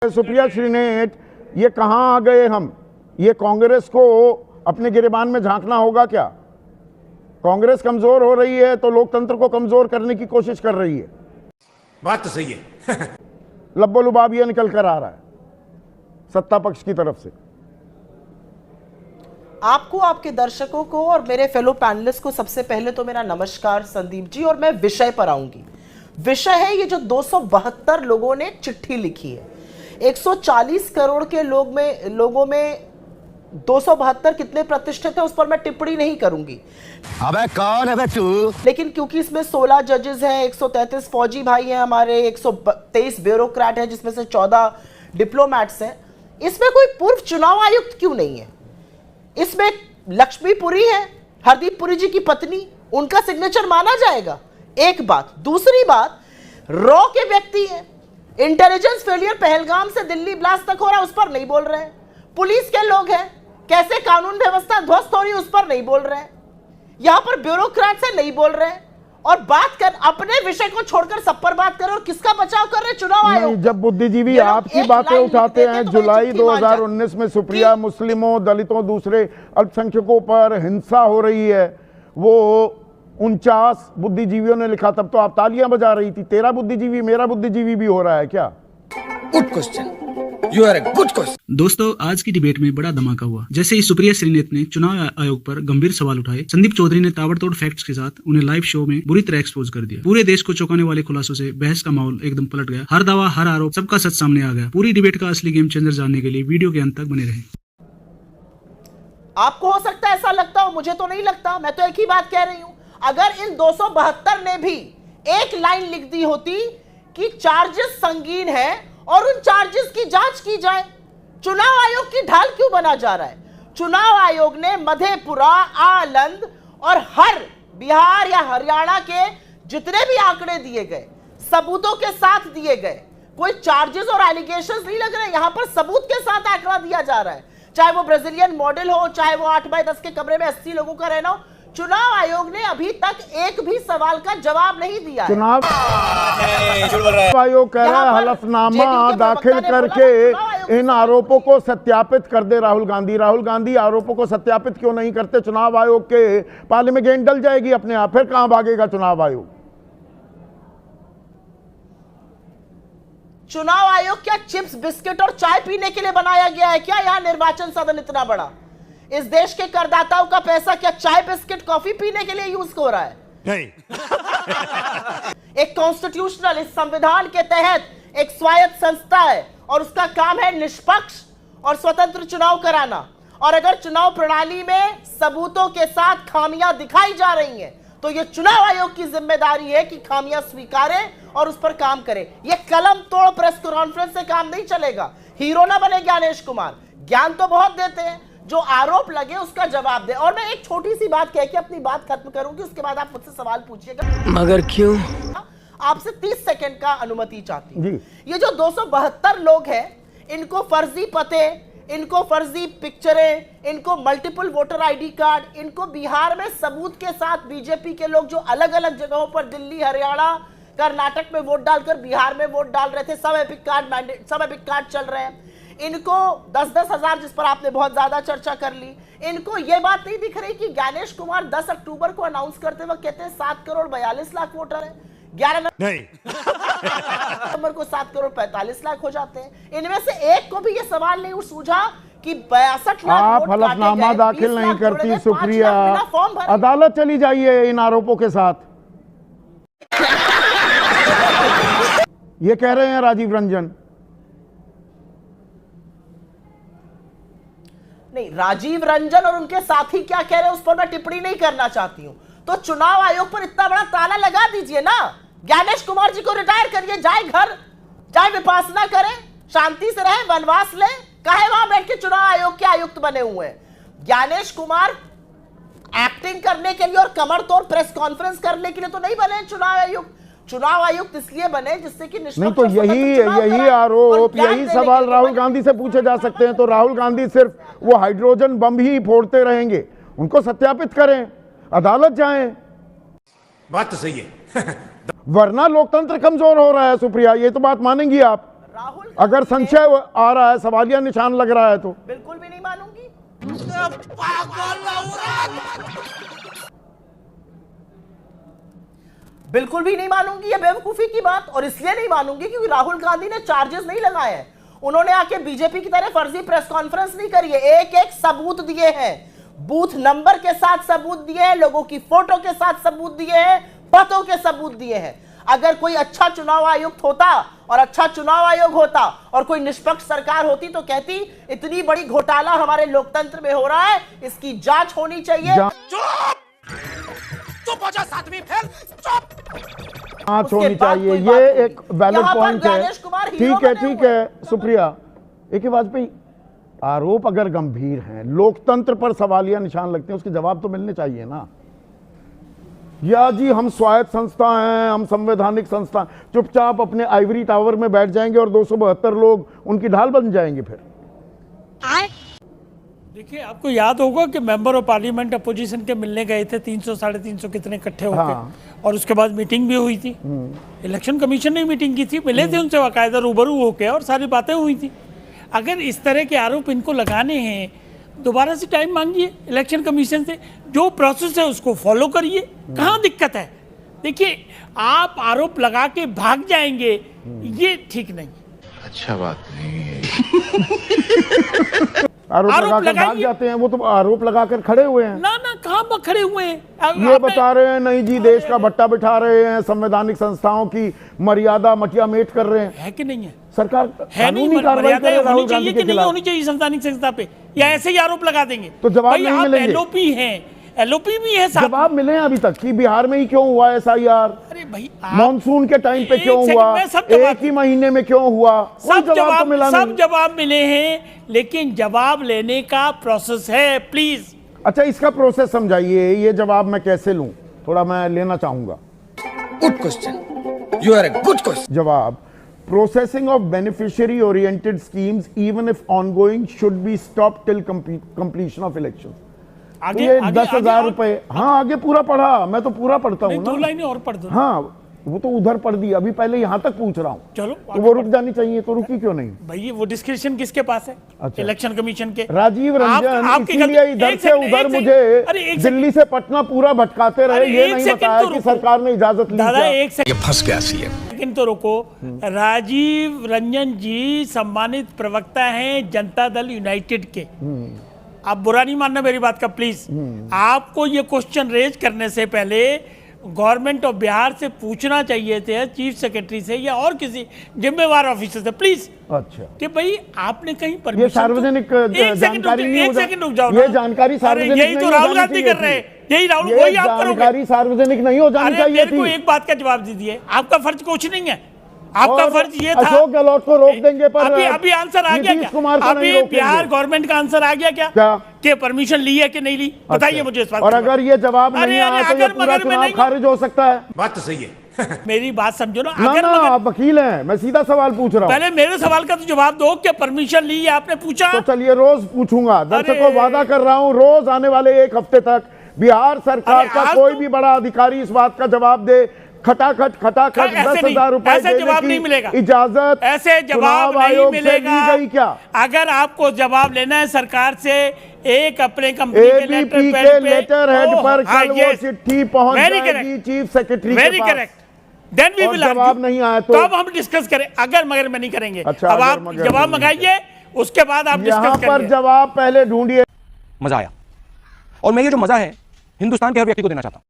सुप्रिया श्रीनेत, ये कहाँ आ गए हम? ये कांग्रेस को अपने गिरेबान में झांकना होगा क्या? कांग्रेस कमजोर हो रही है तो लोकतंत्र को कमजोर करने की कोशिश कर रही है। बात तो सही है। लब्बो लुबाब ये निकल कर आ रहा है सत्ता पक्ष की तरफ से। आपको, आपके दर्शकों को और मेरे फेलो पैनलिस्ट को सबसे पहले तो मेरा नमस्कार संदीप जी, और मैं विषय पर आऊंगी। विषय है ये जो 272 लोगों ने चिट्ठी लिखी है। 140 करोड़ के लोगों में 272 कितने प्रतिष्ठित है उस पर मैं टिप्पणी नहीं करूंगी। अबे कौन है तू? लेकिन क्योंकि इसमें 16 जजेस हैं, 133 फौजी भाई हैं हमारे, 123 ब्यूरोक्रेट हैं जिसमें से 14 डिप्लोमैट्स हैं, इसमें कोई पूर्व चुनाव आयुक्त क्यों नहीं है? इसमें लक्ष्मीपुरी है, हरदीप पुरी जी की पत्नी, उनका सिग्नेचर माना जाएगा? एक बात। दूसरी बात, रॉ के व्यक्ति हैं, इंटेलिजेंस फेलियर पहलगाम से दिल्ली ब्लास्ट तक हो रहा है उस पर नहीं बोल रहे हैं। पुलिस के लोग हैं, कैसे कानून व्यवस्था ध्वस्त हो रही है उस पर नहीं बोल रहे हैं। यहां पर ब्यूरोक्रेट से नहीं बोल रहे हैं। और बात कर, अपने विषय को छोड़कर सब पर बात कर रहे और किसका बचाव कर रहे? चुनाव आयोग। जब बुद्धिजीवी आपकी बातें उठाते हैं, जुलाई 2019 में सुप्रिया मुस्लिमों, दलितों, दूसरे अल्पसंख्यकों पर हिंसा हो रही है, वो 49 बुद्धिजीवियों ने लिखा, तब तो आप तालियां बजा रही थी। तेरा बुद्धिजीवी मेरा बुद्धिजीवी भी हो रहा है क्या? Good question, you are a good question. दोस्तों, आज की डिबेट में बड़ा धमाका हुआ। जैसे ही सुप्रिया श्रीनेत ने चुनाव आयोग पर गंभीर सवाल उठाए, संदीप चौधरी ने ताबड़तोड़ फैक्ट्स के साथ उन्हें लाइव शो में बुरी तरह एक्सपोज कर दिया। पूरे देश को चौंकाने वाले खुलासों से बहस का माहौल एकदम पलट गया। हर दावा, हर आरोप, सबका सच सामने आ गया। पूरी डिबेट का असली गेम चेंजर जानने के लिए वीडियो के अंत तक बने रहें। आपको हो सकता है ऐसा लगता हो, मुझे तो नहीं लगता। मैं तो एक ही बात कह रही हूं, अगर इन 272 ने भी एक लाइन लिख दी होती कि चार्जेस संगीन है और उन चार्जेस की जांच की जाए, चुनाव आयोग की ढाल क्यों बना जा रहा है? चुनाव आयोग ने मधेपुरा, आलंद और हर बिहार या हरियाणा के जितने भी आंकड़े दिए गए, सबूतों के साथ दिए गए, कोई चार्जेस और एलिगेशंस नहीं लग रहे, यहां पर सबूत के साथ आंकड़ा दिया जा रहा है। चाहे वो ब्राजीलियन मॉडल हो, चाहे वो 8x10 के कमरे में 80 लोगों का रहना हो, चुनाव आयोग ने अभी तक एक भी सवाल का जवाब नहीं दिया है। चुनाव आयोग कह रहा है हलफनामा दाखिल करके इन आरोपों को सत्यापित कर दे राहुल गांधी। राहुल गांधी आरोपों को सत्यापित क्यों नहीं करते? चुनाव आयोग के पाले में गेंद डल जाएगी अपने आप, फिर कहां भागेगा चुनाव आयोग? चुनाव आयोग क्या चिप्स, बिस्किट और चाय पीने के लिए बनाया गया है क्या? यहां निर्वाचन सदन इतना बड़ा, इस देश के करदाताओं का पैसा क्या चाय, बिस्किट, कॉफी पीने के लिए यूज हो रहा है? नहीं। एक कॉन्स्टिट्यूशनल, इस संविधान के तहत एक स्वायत्त संस्था है और उसका काम है निष्पक्ष और स्वतंत्र चुनाव कराना। और अगर चुनाव प्रणाली में सबूतों के साथ खामियां दिखाई जा रही हैं, तो यह चुनाव आयोग की जिम्मेदारी है कि खामियां स्वीकारे और उस पर काम करे। यह कलम तोड़ प्रेस कॉन्फ्रेंस से काम नहीं चलेगा। हीरो ना बने ज्ञानेश कुमार, ज्ञान तो बहुत देते हैं, जो आरोप लगे उसका जवाब दे। और मैं एक छोटी सी बात कह के अपनी बात खत्म करूंगी, उसके बाद आप मुझसे सवाल पूछिएगा। मगर क्यों? आपसे 30 सेकंड का अनुमति चाहती हूं। ये जो 272 लोग हैं, इनको फर्जी पते, इनको फर्जी पिक्चरें, इनको मल्टीपल वोटर आईडी कार्ड, इनको बिहार में सबूत के साथ बीजेपी के लोग जो अलग अलग जगहों पर दिल्ली, हरियाणा, कर्नाटक में वोट डालकर बिहार में वोट डाल रहे थे, सब एपिक कार्ड चल रहे हैं। इनको 10-10 हजार, जिस पर आपने बहुत ज्यादा चर्चा कर ली, इनको यह बात नहीं दिख रही कि ज्ञानेश कुमार 10 अक्टूबर को अनाउंस करते वक्त कहते हैं 7 करोड़ 42 लाख वोटर है, 11 नवंबर को 7 करोड़ 45 लाख हो जाते हैं। इनमें से एक को भी यह सवाल नहीं सूझा कि 62 लाख आप हलफनामा दाखिल नहीं करती सुप्रिया, अदालत चली जाइए इन आरोपों के साथ। ये कह रहे हैं राजीव रंजन। नहीं, राजीव रंजन और उनके साथी क्या कह रहे हैं उस पर मैं टिप्पणी नहीं करना चाहती हूं। तो चुनाव आयोग पर इतना बड़ा ताला लगा दीजिए ना। ज्ञानेश कुमार जी को रिटायर करिए, जाए घर, जाए विपासना करें, शांति से रहे, वनवास ले, काहे वहां बैठ के चुनाव आयोग के आयुक्त बने हुए हैं? ज्ञानेश कुमार एक्टिंग करने के लिए और कमर तोड़ प्रेस कॉन्फ्रेंस करने के लिए तो नहीं बने चुनाव आयुक्त। चुनाव आयुक्त इसलिए बने जिससे कि नहीं, तो यही आरोप, यही सवाल राहुल गांधी से पूछे जा सकते हैं। तो राहुल गांधी सिर्फ वो हाइड्रोजन बम ही फोड़ते रहेंगे? उनको सत्यापित करें, अदालत जाएं। बात तो सही है। वरना लोकतंत्र कमजोर हो रहा है सुप्रिया, ये तो बात मानेंगी आप? राहुल अगर संशय आ रहा है, सवालिया निशान लग रहा है तो बिल्कुल भी नहीं मानूंगी। बिल्कुल भी नहीं मानूंगी ये बेवकूफी की बात। और इसलिए नहीं मानूंगी क्योंकि राहुल गांधी ने चार्जेस नहीं लगाए हैं, उन्होंने आके बीजेपी की तरह फर्जी प्रेस कॉन्फ्रेंस नहीं करी है, एक एक सबूत दिए हैं, बूथ नंबर के साथ सबूत दिए हैं, लोगों की फोटो के साथ सबूत दिए हैं, पतों के सबूत दिए हैं। अगर कोई अच्छा चुनाव आयुक्त होता और अच्छा चुनाव आयोग होता और कोई निष्पक्ष सरकार होती तो कहती इतनी बड़ी घोटाला हमारे लोकतंत्र में हो रहा है, इसकी जांच होनी चाहिए। चुप हो जा सातवीं फेल, चुप। जांच होनी उसके बाद चाहिए, कोई ये बात नहीं। एक वैलिड यहाँ पर पॉइंट है। ज्ञानेश कुमार हीरो ठीक है, बने ठीक हुए है हैं। सुप्रिया। एक वाजपेयी, आरोप अगर गंभीर हैं, लोकतंत्र पर सवालिया निशान लगते हैं, उसके जवाब तो मिलने चाहिए ना। या जी हम स्वायत्त संस्था हैं, हम संवैधानिक संस्था, चुपचाप अपने आइवरी टावर में बैठ जाएंगे और 272 लोग उनकी ढाल बन जाएंगे फिर। देखिए, आपको याद होगा कि मेंबर ऑफ पार्लियामेंट अपोजिशन के मिलने गए थे 300 साढ़े 300 कितने इकट्ठे होकर, हाँ। और उसके बाद मीटिंग भी हुई थी। इलेक्शन कमीशन ने मीटिंग की थी, मिले थे उनसे बाकायदा रूबरू होके और सारी बातें हुई थी। अगर इस तरह के आरोप इनको लगाने हैं, दोबारा से टाइम मांगिए इलेक्शन कमीशन से, जो प्रोसेस है उसको फॉलो करिए। कहाँ दिक्कत है? देखिए, आप आरोप लगा के भाग जाएंगे, ये ठीक नहीं। अच्छा बात नहीं है। आरोप लगाकर भाग जाते हैं, वो तो आरोप लगाकर खड़े हुए हैं ना ना, कहाँ पर खड़े हुए हैं? ये बता रहे हैं नहीं जी देश का भट्टा बिठा रहे हैं, संवैधानिक संस्थाओं की मर्यादा मटियामेट कर रहे हैं। है कि नहीं है? सरकार है नहीं, कानूनी कार्रवाई मर्यादा करे होनी राहुल चाहिए गांधी कि के नहीं खिलाफ। होनी चाहिए संवैधानिक संस्था पे, या ऐसे ही आरोप लगा देंगे? तो जवाब भाई, नहीं आप मिलेंगे। एलओपी हैं, एलओपी भी है साथ। जवाब मिले हैं अभी तक कि बिहार में ही क्यों हुआ एसआईआर, अरे भाई, मॉनसून के टाइम पे एक क्यों सेकंड, हुआ, मैं सब जवाब- एक ही महीने में क्यों हुआ, कोई सब जवाब तो मिला सब नहीं। जवाब मिले हैं, लेकिन जवाब लेने का प्रोसेस है, प्लीज। अच्छा, इसका प्रोसेस समझाइए, ये जवाब मैं कैसे लूं, थोड़ा मैं लेना चाहूंगा। Good question. You are a good question. जवाब, processing of beneficiary oriented schemes even if ongoing should be stop till completion of election. आगे ये आगे- 10,000 आगे- रुपए, हाँ आगे पूरा पढ़ा, मैं तो पूरा पढ़ता नहीं, हूँ दो ना। लाइनें और पढ़ दो। हाँ, वो तो उधर पढ़ दी, अभी पहले यहाँ तक पूछ रहा हूँ। चलो, तो आगे वो रुक बढ़ो। जानी चाहिए, तो रुकी क्यों नहीं? भाई, वो डिस्क्रिप्शन किसके पास है? अच्छा। इलेक्शन कमीशन के। राजीव रंजन आपकी इसीलिए गलती- इधर एक से सेकंड, उधर एक सेकंड, मुझे अरे एक सेकंड। दिल्ली से पटना पूरा भटकाते रहे, अरे ये एक नहीं सेकंड बताया तो कि रुको। सरकार ने इजाजत ली दादा, क्या? एक सेकंड, ये फंस गया सीएम। लेकिन तो रुको। राजीव रंजन जी सम्मानित प्रवक्ता हैं जनता दल यूनाइटेड के। आप बुरा नहीं मानना मेरी बात का, प्लीज। आपको ये क्वेश्चन रेज करने से पहले गवर्नमेंट ऑफ बिहार से पूछना चाहिए थे, चीफ सेक्रेटरी से या और किसी जिम्मेवार ऑफिसर से, प्लीज, अच्छा, कि भाई आपने कहीं ये परमिशन सार्वजनिक जानकारी नहीं हो एक सेकंड रुक जाओ ये ना। जानकारी अरे सार्वजनिक यही नहीं तो हो राहुल जानी गांधी चाहिए कर रहे थी। हैं, यही राहुल, ये वही आप करोगे। जानकारी सार्वजनिक नहीं हो जानी अरे चाहिए मेरे को थी। एक बात का जवाब दीजिए, आपका फर्ज कुछ नहीं है, आपका और फर्ज ये था। अशोक गहलोत को रोक देंगे, पर अभी आंसर आ गया नीतीश क्या? कुमार को नहीं अभी रोकेंगे। बिहार गवर्नमेंट का आंसर आ गया क्या? क्या? कि परमिशन ली है कि नहीं ली? बताइए अच्छा। मुझे इस बात और का। अगर ये जवाब अरे, नहीं आया अरे, तो ये अगर पूरा मगर में चुनाव नहीं- खारिज हो सकता है। बात तो सही है। मेरी बात समझो ना। ना अगर ना, मगर आप वकील हैं, मैं सीधा सवाल पूछ रहा हूँ। पहले मेरे सवाल का तो जवाब दो कि परमिशन ली है, आपने पूछा? तो चलिए रोज पूछूंगा, दर्शकों अरे। वादा कर रहा हूं, रोज आने वाले एक हफ्ते तक बिहार सरकार अरे, का आज कोई तो- भी बड़ा अधिकारी इस बात का जवाब दे, खटाखट खटाखट ऐसे 10,000 रुपए ऐसे देने जवाब की नहीं मिलेगा। इजाजत ऐसे जवाब चुनाव नहीं आयोग से मिलेगा। ली गई क्या? अगर आपको जवाब लेना है सरकार से, एक अपने कंपनी के एबीपी के लेटर हेड पर कल वो चिट्ठी पहुंच जाएगी चीफ सेक्रेटरी के वेरी पास। करेक्ट, देन वी और विल जवाब नहीं आया तो अब हम डिस्कस करें। अगर मगर में नहीं करेंगे। अच्छा, अब अगर आप मगर जवाब में नहीं मंगाइए, उसके बाद आप यहाँ डिस्कस पर करिए। जवाब पहले ढूंढिए। मजा आया, और मैं ये जो मजा है हिंदुस्तान के हर व्यक्ति को देना चाहता हूं।